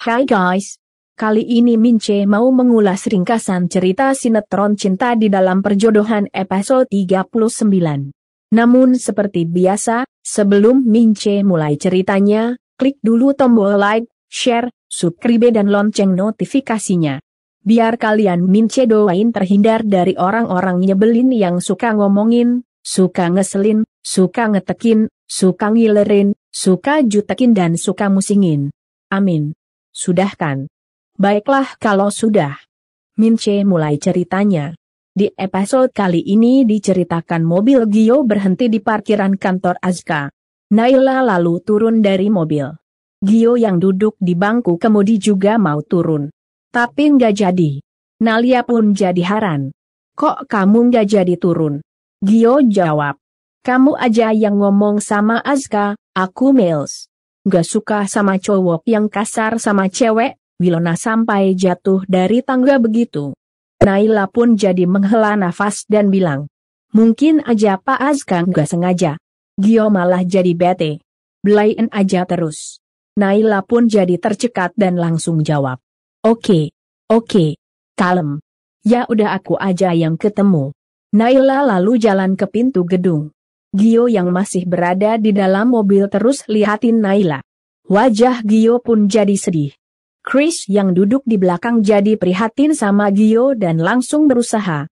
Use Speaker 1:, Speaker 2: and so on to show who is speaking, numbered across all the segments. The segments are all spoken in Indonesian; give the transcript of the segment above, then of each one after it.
Speaker 1: Hai guys, kali ini Mince mau mengulas ringkasan cerita sinetron Cinta di Dalam Perjodohan episode 39. Namun seperti biasa, sebelum Mince mulai ceritanya, klik dulu tombol like, share, subscribe dan lonceng notifikasinya. Biar kalian Mince doain terhindar dari orang-orang nyebelin yang suka ngomongin, suka ngeselin, suka ngetekin, suka ngilerin, suka jutekin dan suka musingin. Amin. Sudah kan? Baiklah kalau sudah. Mince mulai ceritanya. Di episode kali ini diceritakan mobil Gio berhenti di parkiran kantor Azka. Naila lalu turun dari mobil. Gio yang duduk di bangku kemudi juga mau turun. Tapi nggak jadi. Nalia pun jadi heran. Kok kamu nggak jadi turun? Gio jawab. Kamu aja yang ngomong sama Azka, aku males. Nggak suka sama cowok yang kasar sama cewek, Wilona sampai jatuh dari tangga begitu. Naila pun jadi menghela nafas dan bilang, mungkin aja Pak Azka nggak sengaja. Gio malah jadi bete. Belain aja terus. Naila pun jadi tercekat dan langsung jawab. Oke, kalem. Ya udah aku aja yang ketemu. Naila lalu jalan ke pintu gedung. Gio yang masih berada di dalam mobil terus lihatin Naila. Wajah Gio pun jadi sedih. Chris yang duduk di belakang jadi prihatin sama Gio dan langsung berusaha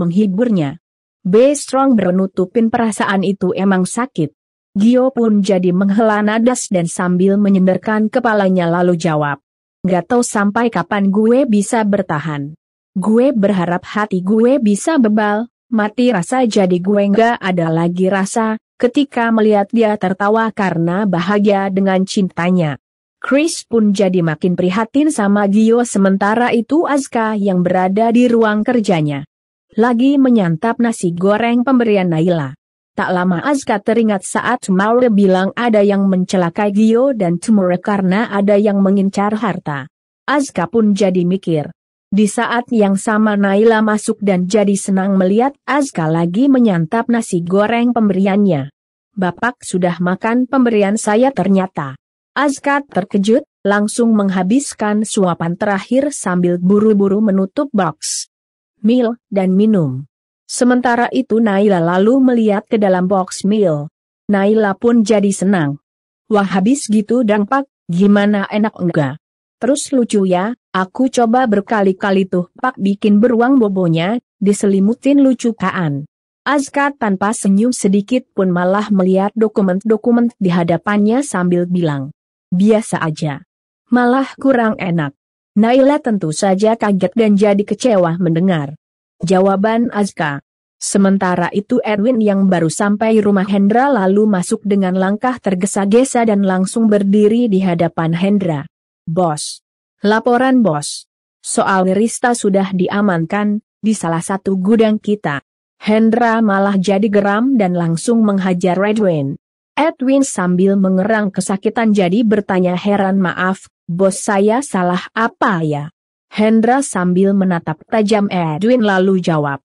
Speaker 1: menghiburnya. Be Strong bernutupin perasaan itu emang sakit. Gio pun jadi menghela nadas dan sambil menyenderkan kepalanya lalu jawab. Gak tahu sampai kapan gue bisa bertahan. Gue berharap hati gue bisa bebal. Mati rasa jadi gue nggak ada lagi rasa, ketika melihat dia tertawa karena bahagia dengan cintanya. Chris pun jadi makin prihatin sama Gio sementara itu Azka yang berada di ruang kerjanya. Lagi menyantap nasi goreng pemberian Naila. Tak lama Azka teringat saat Maure bilang ada yang mencelakai Gio dan cemburu karena ada yang mengincar harta. Azka pun jadi mikir. Di saat yang sama Naila masuk dan jadi senang melihat Azka lagi menyantap nasi goreng pemberiannya. Bapak sudah makan pemberian saya ternyata. Azka terkejut, langsung menghabiskan suapan terakhir sambil buru-buru menutup box meal dan minum. Sementara itu Naila lalu melihat ke dalam box meal. Naila pun jadi senang. Wah habis gitu dang Pak, gimana enak enggak? Terus lucu ya, aku coba berkali-kali tuh Pak bikin beruang bobonya, diselimutin lucukaan. Azka tanpa senyum sedikit pun malah melihat dokumen-dokumen di hadapannya sambil bilang. Biasa aja. Malah kurang enak. Naila tentu saja kaget dan jadi kecewa mendengar jawaban Azka. Sementara itu Edwin yang baru sampai rumah Hendra lalu masuk dengan langkah tergesa-gesa dan langsung berdiri di hadapan Hendra. Bos. Laporan bos. Soal Rista sudah diamankan, di salah satu gudang kita. Hendra malah jadi geram dan langsung menghajar Edwin. Edwin sambil mengerang kesakitan jadi bertanya heran maaf, bos saya salah apa ya? Hendra sambil menatap tajam Edwin lalu jawab.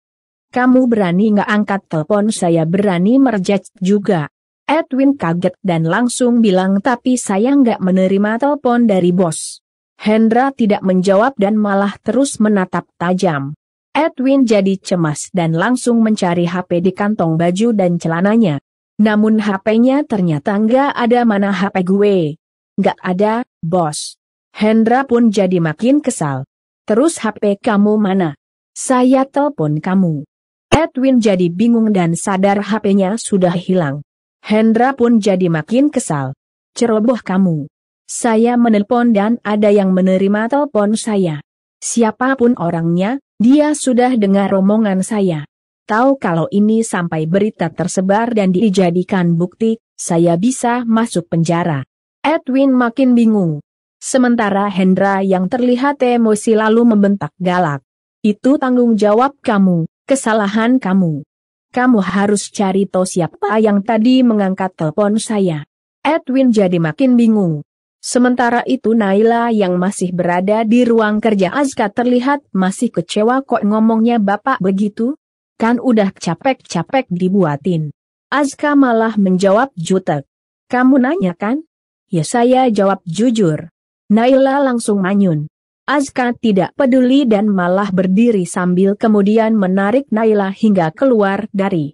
Speaker 1: Kamu berani nggak angkat telepon saya berani mereject juga. Edwin kaget dan langsung bilang tapi saya nggak menerima telepon dari bos. Hendra tidak menjawab dan malah terus menatap tajam. Edwin jadi cemas dan langsung mencari HP di kantong baju dan celananya. Namun HP-nya ternyata nggak ada. Mana HP gue? Nggak ada, bos. Hendra pun jadi makin kesal. Terus HP kamu mana? Saya telepon kamu. Edwin jadi bingung dan sadar HP-nya sudah hilang. Hendra pun jadi makin kesal. Ceroboh kamu. Saya menelpon dan ada yang menerima telepon saya. Siapapun orangnya, dia sudah dengar omongan saya. Tahu kalau ini sampai berita tersebar dan dijadikan bukti, saya bisa masuk penjara. Edwin makin bingung. Sementara Hendra yang terlihat emosi lalu membentak galak. Itu tanggung jawab kamu, kesalahan kamu. Kamu harus cari tahu siapa yang tadi mengangkat telepon saya. Edwin jadi makin bingung. Sementara itu Naila yang masih berada di ruang kerja Azka terlihat masih kecewa kok ngomongnya bapak begitu. Kan udah capek-capek dibuatin. Azka malah menjawab jutek. Kamu nanya kan? Ya saya jawab jujur. Naila langsung manyun. Azka tidak peduli dan malah berdiri sambil kemudian menarik Naila hingga keluar dari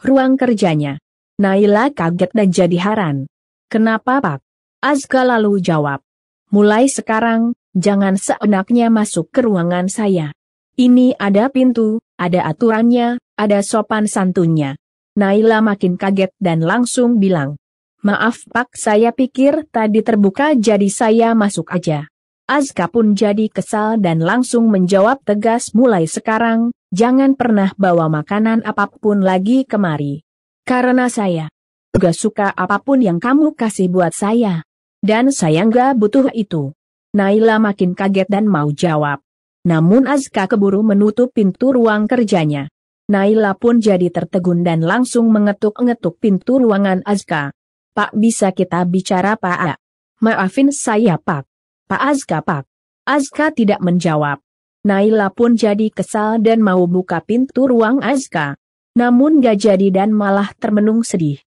Speaker 1: ruang kerjanya. Naila kaget dan jadi heran. Kenapa Pak? Azka lalu jawab. Mulai sekarang, jangan seenaknya masuk ke ruangan saya. Ini ada pintu, ada aturannya, ada sopan santunnya. Naila makin kaget dan langsung bilang. Maaf Pak, saya pikir tadi terbuka jadi saya masuk aja. Azka pun jadi kesal dan langsung menjawab tegas, mulai sekarang, jangan pernah bawa makanan apapun lagi kemari. Karena saya gak suka apapun yang kamu kasih buat saya. Dan saya gak butuh itu. Naila makin kaget dan mau jawab. Namun Azka keburu menutup pintu ruang kerjanya. Naila pun jadi tertegun dan langsung mengetuk-ngetuk pintu ruangan Azka. Pak, bisa kita bicara Pak? Maafin saya Pak. Pak Azka Pak. Azka tidak menjawab. Naila pun jadi kesal dan mau buka pintu ruang Azka. Namun gak jadi dan malah termenung sedih.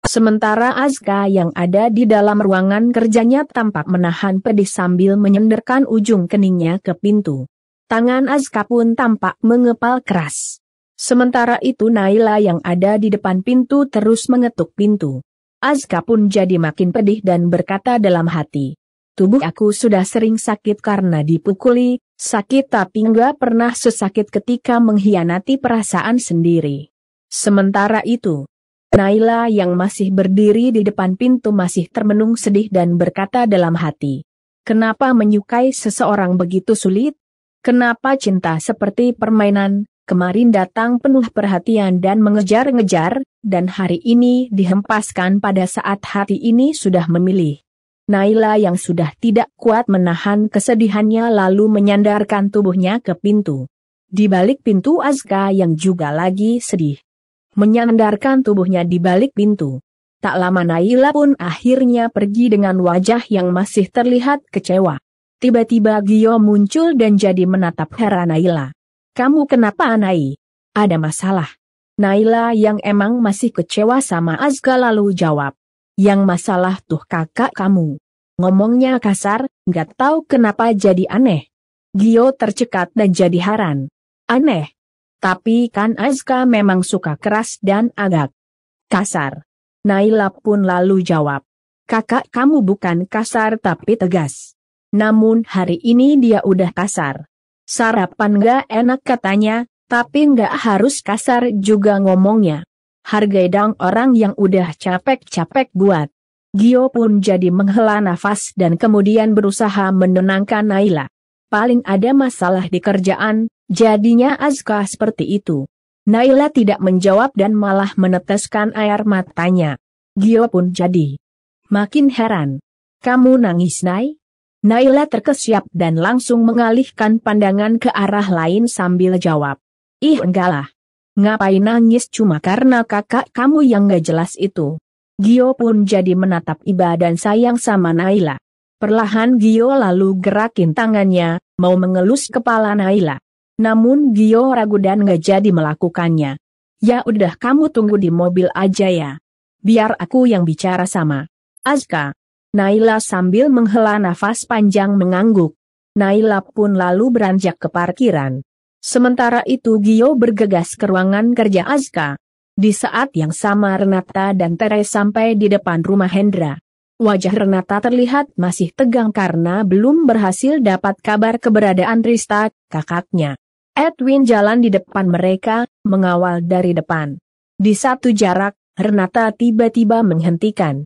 Speaker 1: Sementara Azka yang ada di dalam ruangan kerjanya tampak menahan pedih sambil menyenderkan ujung keningnya ke pintu. Tangan Azka pun tampak mengepal keras. Sementara itu Naila yang ada di depan pintu terus mengetuk pintu. Azka pun jadi makin pedih dan berkata dalam hati. Tubuh aku sudah sering sakit karena dipukuli, sakit tapi nggak pernah sesakit ketika mengkhianati perasaan sendiri. Sementara itu, Naila yang masih berdiri di depan pintu masih termenung sedih dan berkata dalam hati. Kenapa menyukai seseorang begitu sulit? Kenapa cinta seperti permainan, kemarin datang penuh perhatian dan mengejar-ngejar, dan hari ini dihempaskan pada saat hati ini sudah memilih. Naila yang sudah tidak kuat menahan kesedihannya lalu menyandarkan tubuhnya ke pintu. Di balik pintu Azka yang juga lagi sedih. Menyandarkan tubuhnya di balik pintu. Tak lama Naila pun akhirnya pergi dengan wajah yang masih terlihat kecewa. Tiba-tiba Gio muncul dan jadi menatap heran Naila. Kamu kenapa Nai? Ada masalah? Naila yang emang masih kecewa sama Azka lalu jawab. Yang masalah tuh kakak kamu. Ngomongnya kasar, nggak tahu kenapa jadi aneh. Gio tercekat dan jadi heran. Aneh? Tapi kan Azka memang suka keras dan agak kasar. Naila pun lalu jawab. Kakak kamu bukan kasar tapi tegas. Namun hari ini dia udah kasar. Sarapan gak enak katanya, tapi gak harus kasar juga ngomongnya. Hargai dong orang yang udah capek-capek buat. Gio pun jadi menghela nafas dan kemudian berusaha menenangkan Naila. Paling ada masalah di kerjaan, jadinya Azka seperti itu. Naila tidak menjawab dan malah meneteskan air matanya. Gio pun jadi makin heran. Kamu nangis Nai? Naila terkesiap dan langsung mengalihkan pandangan ke arah lain sambil jawab. Ih enggak lah. Ngapain nangis cuma karena kakak kamu yang gak jelas itu. Gio pun jadi menatap iba dan sayang sama Naila. Perlahan Gio lalu gerakin tangannya, mau mengelus kepala Naila. Namun Gio ragu dan gak jadi melakukannya. Ya udah kamu tunggu di mobil aja ya. Biar aku yang bicara sama Azka. Naila sambil menghela nafas panjang mengangguk. Naila pun lalu beranjak ke parkiran. Sementara itu Gio bergegas ke ruangan kerja Azka. Di saat yang sama Renata dan Tere sampai di depan rumah Hendra. Wajah Renata terlihat masih tegang karena belum berhasil dapat kabar keberadaan Rista, kakaknya. Edwin jalan di depan mereka, mengawal dari depan. Di satu jarak, Renata tiba-tiba menghentikan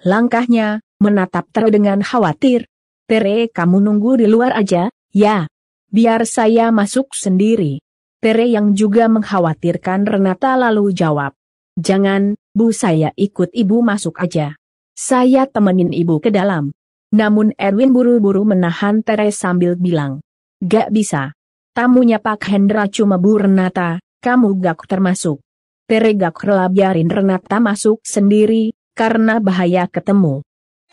Speaker 1: langkahnya, menatap Tere dengan khawatir. Tere, kamu nunggu di luar aja, ya? Biar saya masuk sendiri. Tere yang juga mengkhawatirkan Renata lalu jawab. Jangan, Bu, saya ikut ibu masuk aja. Saya temenin ibu ke dalam. Namun Edwin buru-buru menahan Tere sambil bilang. Gak bisa. Tamunya Pak Hendra cuma Bu Renata, kamu gak termasuk. Tere gak rela biarin Renata masuk sendiri, karena bahaya ketemu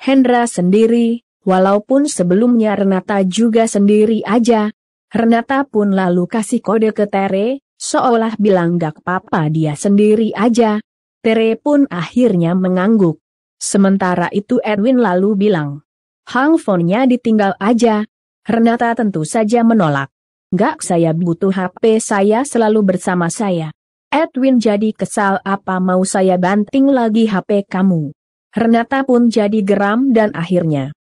Speaker 1: Hendra sendiri, walaupun sebelumnya Renata juga sendiri aja. Renata pun lalu kasih kode ke Tere, seolah bilang gak apa-apa dia sendiri aja. Tere pun akhirnya mengangguk. Sementara itu Edwin lalu bilang, Handphonenya ditinggal aja. Renata tentu saja menolak. Nggak, saya butuh HP saya selalu bersama saya. Edwin jadi kesal, apa mau saya banting lagi HP kamu? Renata pun jadi geram dan akhirnya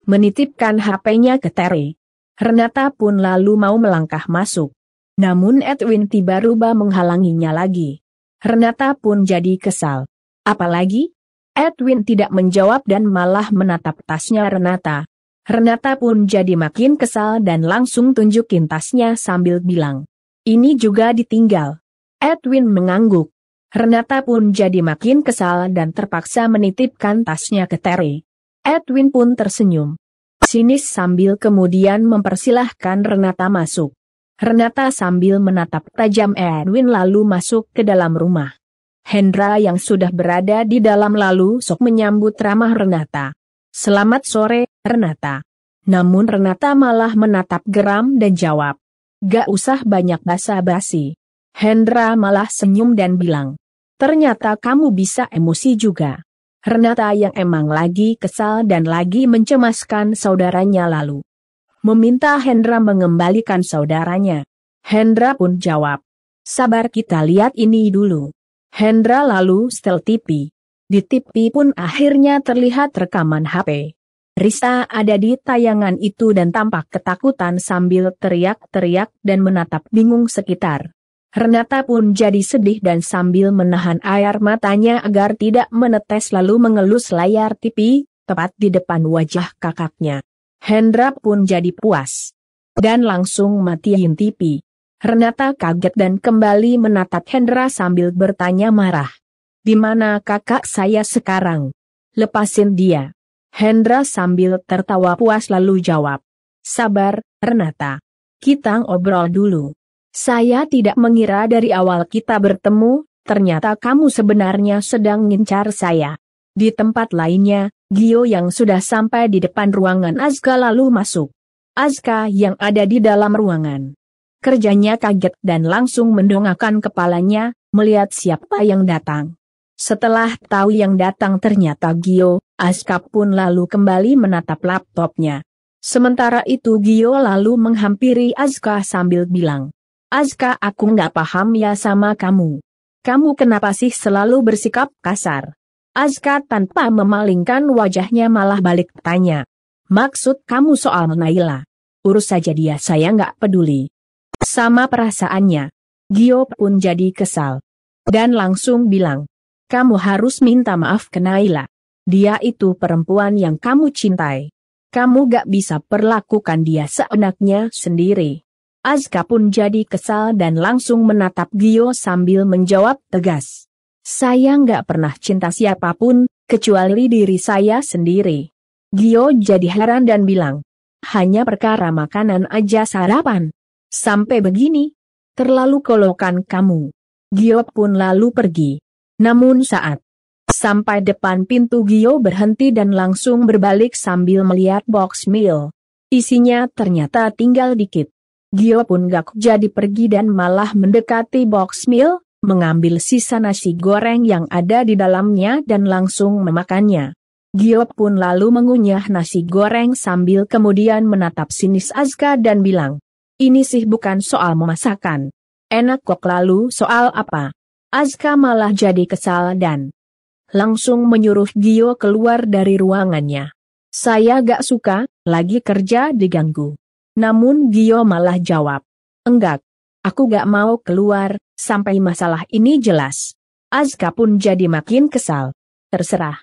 Speaker 1: menitipkan HP-nya ke Terry. Renata pun lalu mau melangkah masuk. Namun Edwin tiba-tiba menghalanginya lagi. Renata pun jadi kesal. Apalagi? Edwin tidak menjawab dan malah menatap tasnya Renata. Renata pun jadi makin kesal dan langsung tunjukin tasnya sambil bilang, "Ini juga ditinggal." Edwin mengangguk. Renata pun jadi makin kesal dan terpaksa menitipkan tasnya ke Terry. Edwin pun tersenyum sinis sambil kemudian mempersilahkan Renata masuk. Renata sambil menatap tajam Edwin lalu masuk ke dalam rumah. Hendra yang sudah berada di dalam lalu sok menyambut ramah Renata. "Selamat sore, Renata." Namun Renata malah menatap geram dan jawab, "Gak usah banyak basa-basi." Hendra malah senyum dan bilang, "Ternyata kamu bisa emosi juga." Renata yang emang lagi kesal dan lagi mencemaskan saudaranya lalu meminta Hendra mengembalikan saudaranya. Hendra pun jawab, "Sabar, kita lihat ini dulu." Hendra lalu setel TV. Di TV pun akhirnya terlihat rekaman HP. Rista ada di tayangan itu dan tampak ketakutan sambil teriak-teriak dan menatap bingung sekitar. Renata pun jadi sedih dan sambil menahan air matanya agar tidak menetes lalu mengelus layar TV, tepat di depan wajah kakaknya. Hendra pun jadi puas dan langsung matiin TV. Renata kaget dan kembali menatap Hendra sambil bertanya marah, "Di mana kakak saya sekarang? Lepasin dia." Hendra sambil tertawa puas lalu jawab, "Sabar, Renata. Kita ngobrol dulu. Saya tidak mengira dari awal kita bertemu, ternyata kamu sebenarnya sedang ngincar saya." Di tempat lainnya, Gio yang sudah sampai di depan ruangan Azka lalu masuk. Azka yang ada di dalam ruangan kerjanya kaget dan langsung mendongakkan kepalanya, melihat siapa yang datang. Setelah tahu yang datang ternyata Gio, Azka pun lalu kembali menatap laptopnya. Sementara itu Gio lalu menghampiri Azka sambil bilang, "Azka, aku nggak paham ya sama kamu. Kamu kenapa sih selalu bersikap kasar?" Azka tanpa memalingkan wajahnya malah balik tanya, "Maksud kamu soal Naila? Urus saja dia, saya nggak peduli sama perasaannya." Gio pun jadi kesal dan langsung bilang, "Kamu harus minta maaf ke Naila. Dia itu perempuan yang kamu cintai. Kamu gak bisa perlakukan dia seenaknya sendiri." Azka pun jadi kesal dan langsung menatap Gio sambil menjawab tegas, "Saya nggak pernah cinta siapapun, kecuali diri saya sendiri." Gio jadi heran dan bilang, "Hanya perkara makanan aja sarapan sampai begini? Terlalu kolokan kamu." Gio pun lalu pergi. Namun saat sampai depan pintu Gio berhenti dan langsung berbalik sambil melihat box meal. Isinya ternyata tinggal dikit. Gio pun gak jadi pergi dan malah mendekati box meal, mengambil sisa nasi goreng yang ada di dalamnya dan langsung memakannya. Gio pun lalu mengunyah nasi goreng sambil kemudian menatap sinis Azka dan bilang, "Ini sih bukan soal memasakan. Enak kok, lalu soal apa?" Azka malah jadi kesal dan langsung menyuruh Gio keluar dari ruangannya. "Saya gak suka, lagi kerja diganggu." Namun Gio malah jawab, "Enggak, aku gak mau keluar, sampai masalah ini jelas." Azka pun jadi makin kesal. "Terserah.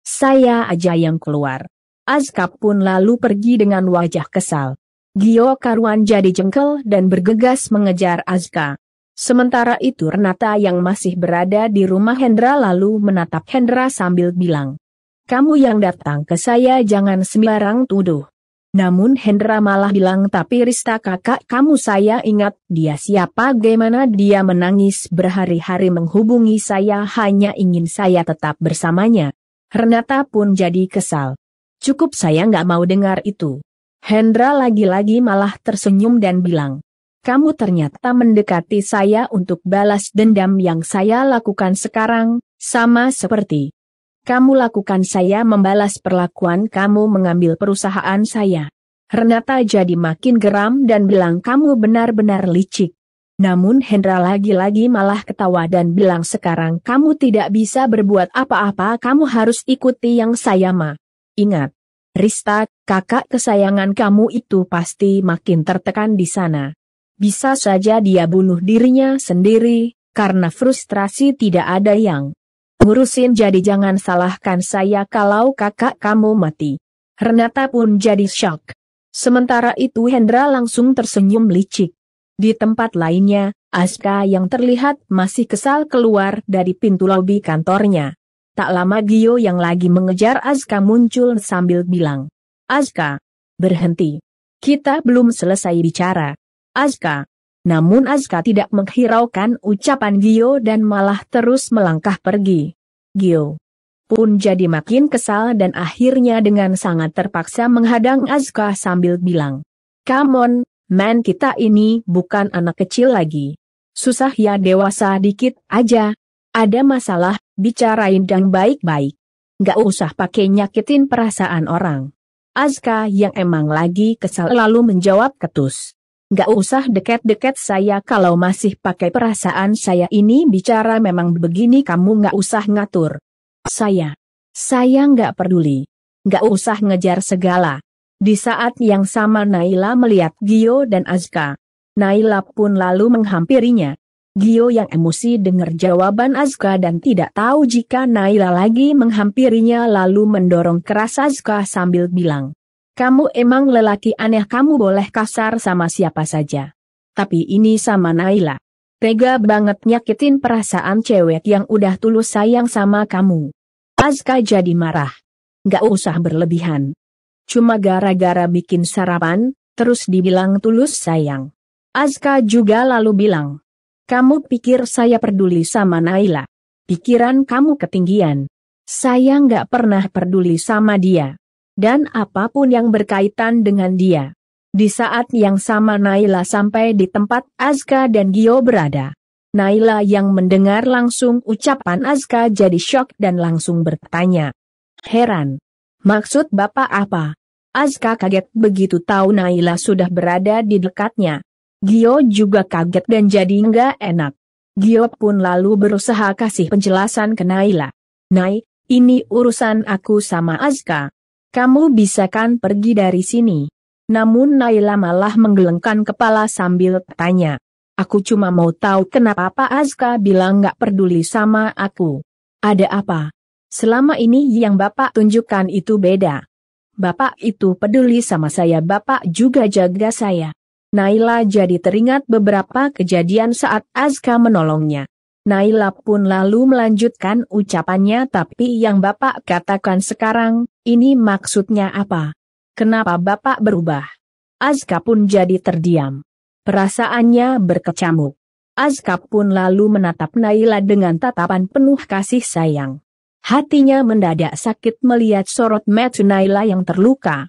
Speaker 1: Saya aja yang keluar." Azka pun lalu pergi dengan wajah kesal. Gio karuan jadi jengkel dan bergegas mengejar Azka. Sementara itu Renata yang masih berada di rumah Hendra lalu menatap Hendra sambil bilang, "Kamu yang datang ke saya jangan sembarang tuduh." Namun Hendra malah bilang, "Tapi Rista kakak kamu, saya ingat dia siapa, bagaimana dia menangis berhari-hari menghubungi saya hanya ingin saya tetap bersamanya." Renata pun jadi kesal. "Cukup, saya nggak mau dengar itu." Hendra lagi-lagi malah tersenyum dan bilang, "Kamu ternyata mendekati saya untuk balas dendam yang saya lakukan sekarang, sama seperti Kamu lakukan saya membalas perlakuan kamu mengambil perusahaan saya. Renata jadi makin geram dan bilang kamu benar-benar licik. Namun Hendra lagi-lagi malah ketawa dan bilang sekarang kamu tidak bisa berbuat apa-apa, kamu harus ikuti yang saya mau. Ingat, Rista, kakak kesayangan kamu itu pasti makin tertekan di sana. Bisa saja dia bunuh dirinya sendiri, karena frustrasi tidak ada yang ngurusin, jadi jangan salahkan saya kalau kakak kamu mati. Renata pun jadi syok. Sementara itu Hendra langsung tersenyum licik. Di tempat lainnya, Aska yang terlihat masih kesal keluar dari pintu lobi kantornya. Tak lama Gio yang lagi mengejar Aska muncul sambil bilang, "Aska, berhenti. Kita belum selesai bicara." Aska. Namun Aska tidak menghiraukan ucapan Gio dan malah terus melangkah pergi. Gio pun jadi makin kesal dan akhirnya dengan sangat terpaksa menghadang Aska sambil bilang, "Come on, man, kita ini bukan anak kecil lagi. Susah ya, dewasa dikit aja. Ada masalah, bicarain dan baik-baik. Nggak usah pakai nyakitin perasaan orang." Aska yang emang lagi kesal lalu menjawab ketus, "Nggak usah deket-deket saya, kalau masih pakai perasaan saya ini bicara memang begini, kamu nggak usah ngatur. Saya nggak peduli. Nggak usah ngejar segala." Di saat yang sama Naila melihat Gio dan Aska. Naila pun lalu menghampirinya. Gio yang emosi dengar jawaban Aska dan tidak tahu jika Naila lagi menghampirinya lalu mendorong keras Aska sambil bilang, "Kamu emang lelaki aneh, kamu boleh kasar sama siapa saja. Tapi ini sama Naila. Tega banget nyakitin perasaan cewek yang udah tulus sayang sama kamu." Aska jadi marah. "Nggak usah berlebihan. Cuma gara-gara bikin sarapan, terus dibilang tulus sayang." Aska juga lalu bilang, "Kamu pikir saya peduli sama Naila? Pikiran kamu ketinggian. Saya nggak pernah peduli sama dia. Dan apapun yang berkaitan dengan dia." Di saat yang sama Naila sampai di tempat Aska dan Gio berada. Naila yang mendengar langsung ucapan Aska jadi syok dan langsung bertanya, "Heran, maksud Bapak apa?" Aska kaget begitu tahu Naila sudah berada di dekatnya. Gio juga kaget dan jadi nggak enak. Gio pun lalu berusaha kasih penjelasan ke Naila. "Nai, ini urusan aku sama Aska. Kamu bisa kan pergi dari sini?" Namun Naila malah menggelengkan kepala sambil tanya, "Aku cuma mau tahu kenapa Pak Aska bilang nggak peduli sama aku. Ada apa? Selama ini yang Bapak tunjukkan itu beda. Bapak itu peduli sama saya, Bapak juga jaga saya." Naila jadi teringat beberapa kejadian saat Aska menolongnya. Naila pun lalu melanjutkan ucapannya, "Tapi yang Bapak katakan sekarang, ini maksudnya apa? Kenapa Bapak berubah?" Aska pun jadi terdiam. Perasaannya berkecamuk. Aska pun lalu menatap Naila dengan tatapan penuh kasih sayang. Hatinya mendadak sakit melihat sorot mata Naila yang terluka.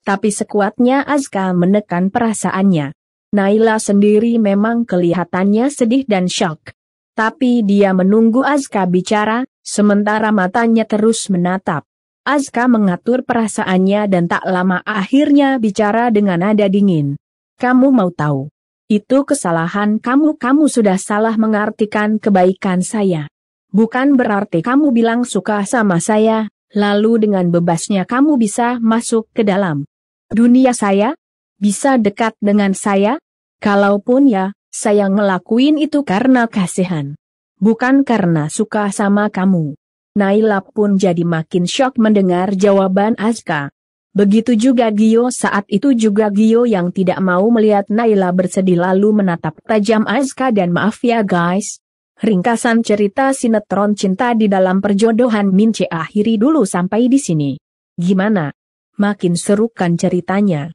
Speaker 1: Tapi sekuatnya Aska menekan perasaannya. Naila sendiri memang kelihatannya sedih dan syok. Tapi dia menunggu Aska bicara, sementara matanya terus menatap. Aska mengatur perasaannya dan tak lama akhirnya bicara dengan nada dingin. "Kamu mau tahu? Itu kesalahan kamu, kamu sudah salah mengartikan kebaikan saya. Bukan berarti kamu bilang suka sama saya, lalu dengan bebasnya kamu bisa masuk ke dalam dunia saya? Bisa dekat dengan saya? Kalaupun ya, saya ngelakuin itu karena kasihan. Bukan karena suka sama kamu." Naila pun jadi makin syok mendengar jawaban Aska. Begitu juga Gio, saat itu juga Gio yang tidak mau melihat Naila bersedih lalu menatap tajam Aska. Dan maaf ya guys, ringkasan cerita sinetron Cinta di Dalam Perjodohan Mince akhiri dulu sampai di sini. Gimana? Makin seru kan ceritanya?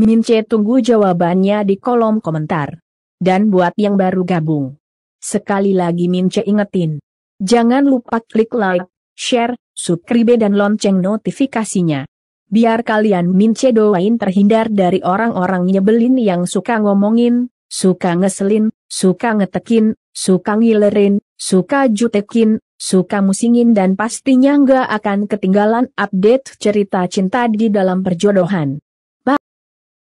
Speaker 1: Mince tunggu jawabannya di kolom komentar. Dan buat yang baru gabung, sekali lagi Mince ingetin, jangan lupa klik like, share, subscribe dan lonceng notifikasinya. Biar kalian Mince doain terhindar dari orang-orang nyebelin yang suka ngomongin, suka ngeselin, suka ngetekin, suka ngilerin, suka jutekin, suka musingin dan pastinya nggak akan ketinggalan update cerita cinta di dalam perjodohan.